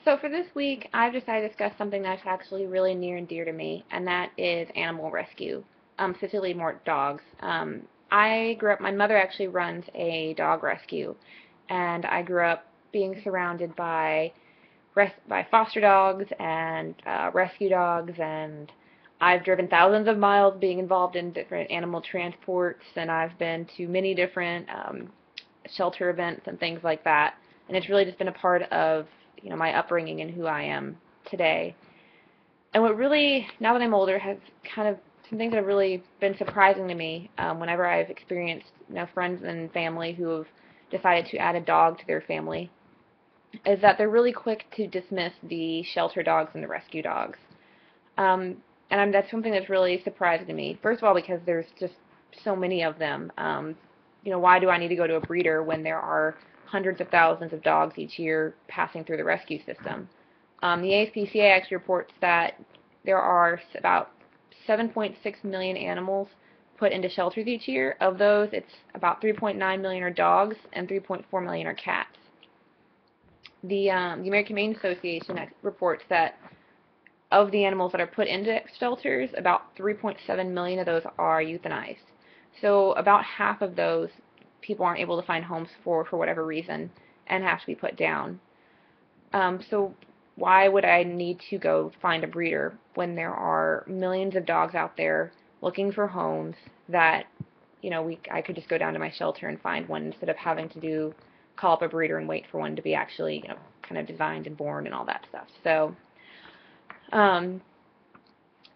So for this week, I've decided to discuss something that's actually really near and dear to me, and that is animal rescue, specifically more dogs. I grew up, my mother actually runs a dog rescue, and I grew up being surrounded by foster dogs and rescue dogs, and I've driven thousands of miles being involved in different animal transports, and I've been to many different shelter events and things like that. And it's really just been a part of my upbringing and who I am today. And what really, now that I'm older, has kind of some things that have really been surprising to me whenever I've experienced friends and family who have decided to add a dog to their family, is that they're really quick to dismiss the shelter dogs and the rescue dogs. That's something that's really surprising to me. First of all, because there's just so many of them. Why do I need to go to a breeder when there are hundreds of thousands of dogs each year passing through the rescue system? The ASPCA actually reports that there are about 7.6 million animals put into shelters each year. Of those, it's about 3.9 million are dogs and 3.4 million are cats. The American Humane Association reports that of the animals that are put into shelters, about 3.7 million of those are euthanized. So about half of those people aren't able to find homes for whatever reason and have to be put down. So why would I need to go find a breeder when there are millions of dogs out there looking for homes that I could just go down to my shelter and find one instead of having to call up a breeder and wait for one to be actually kind of designed and born and all that stuff. So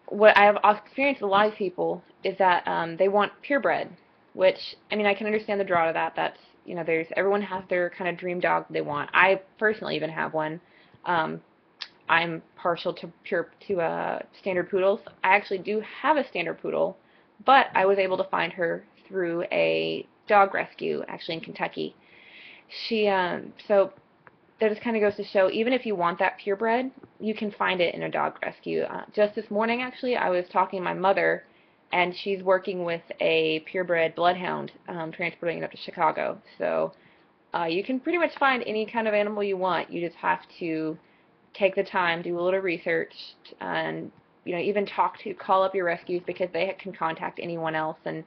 what I have experienced with a lot of people is that they want purebred, which, I mean, I can understand the draw to that. That's, everyone has their kind of dream dog they want. I personally even have one. I'm partial to standard poodles. I actually do have a standard poodle, but I was able to find her through a dog rescue, actually in Kentucky. So that just kind of goes to show, even if you want that purebred, you can find it in a dog rescue. Just this morning, actually, I was talking to my mother, and she's working with a purebred bloodhound, transporting it up to Chicago. So you can pretty much find any kind of animal you want. You just have to take the time, do a little research, and even call up your rescues, because they can contact anyone else and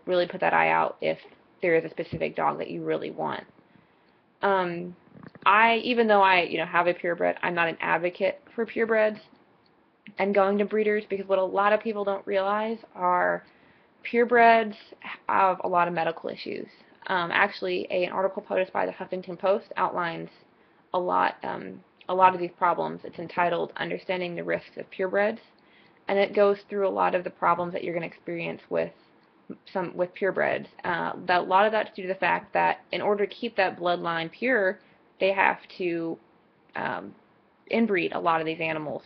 really put that eye out if there is a specific dog that you really want. Even though I have a purebred, I'm not an advocate for purebreds and going to breeders, because what a lot of people don't realize are purebreds have a lot of medical issues. Actually, an article published by the Huffington Post outlines a lot of these problems. It's entitled "Understanding the Risks of Purebreds," and it goes through a lot of the problems that you're going to experience with purebreds. A lot of that's due to the fact that in order to keep that bloodline pure, they have to inbreed a lot of these animals,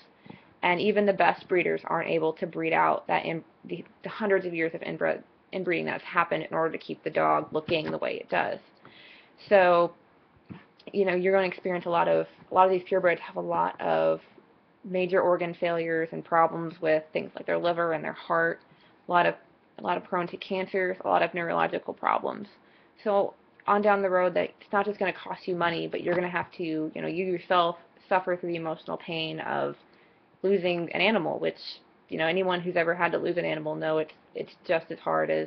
and even the best breeders aren't able to breed out the hundreds of years of inbreeding that's happened in order to keep the dog looking the way it does. So you're going to experience a lot of these purebreds have a lot of major organ failures and problems with things like their liver and their heart, a lot of prone to cancers, a lot of neurological problems. So on down the road, that it's not just going to cost you money, but you're going to have to, you yourself suffer through the emotional pain of losing an animal, which, anyone who's ever had to lose an animal know it's just as hard as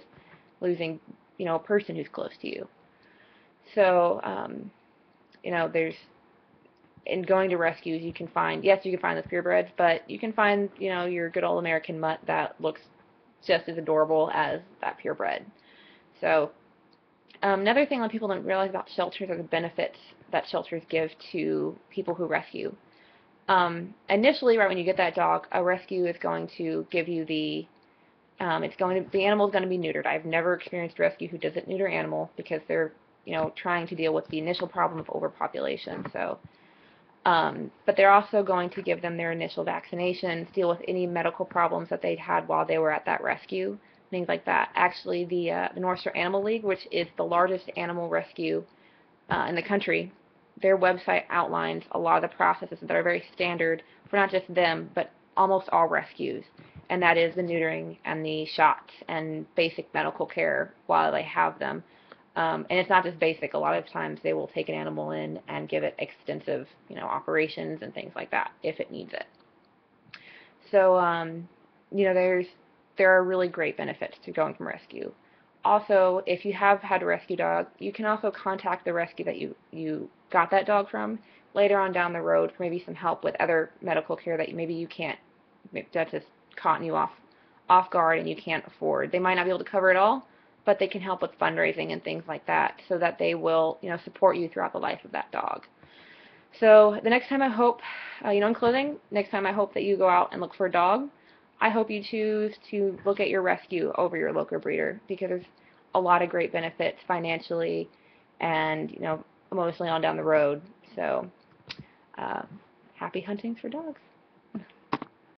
losing, a person who's close to you. So, in going to rescues, you can find those purebreds, but you can find, your good old American mutt that looks just as adorable as that purebred. So another thing that people don't realize about shelters are the benefits that shelters give to people who rescue. Initially, right when you get that dog, a rescue is going to give you the animal is going to be neutered. I've never experienced a rescue who doesn't neuter animal, because they're trying to deal with the initial problem of overpopulation. So, but they're also going to give them their initial vaccinations, deal with any medical problems that they'd had while they were at that rescue, things like that. Actually, the North Shore Animal League, which is the largest animal rescue in the country, their website outlines a lot of the processes that are very standard for not just them, but almost all rescues. And that is the neutering and the shots and basic medical care while they have them. And it's not just basic. A lot of times they will take an animal in and give it extensive, operations and things like that if it needs it. So, there are really great benefits to going from rescue. Also, if you have had a rescue dog, you can also contact the rescue that you got that dog from later on down the road for maybe some help with other medical care that maybe you can't, that just caught you off guard and you can't afford. They might not be able to cover it all, but they can help with fundraising and things like that so that they will, support you throughout the life of that dog. So the next time I hope, in closing, next time I hope that you go out and look for a dog, I hope you choose to look at your rescue over your local breeder because there's a lot of great benefits financially and, emotionally on down the road. So happy hunting for dogs.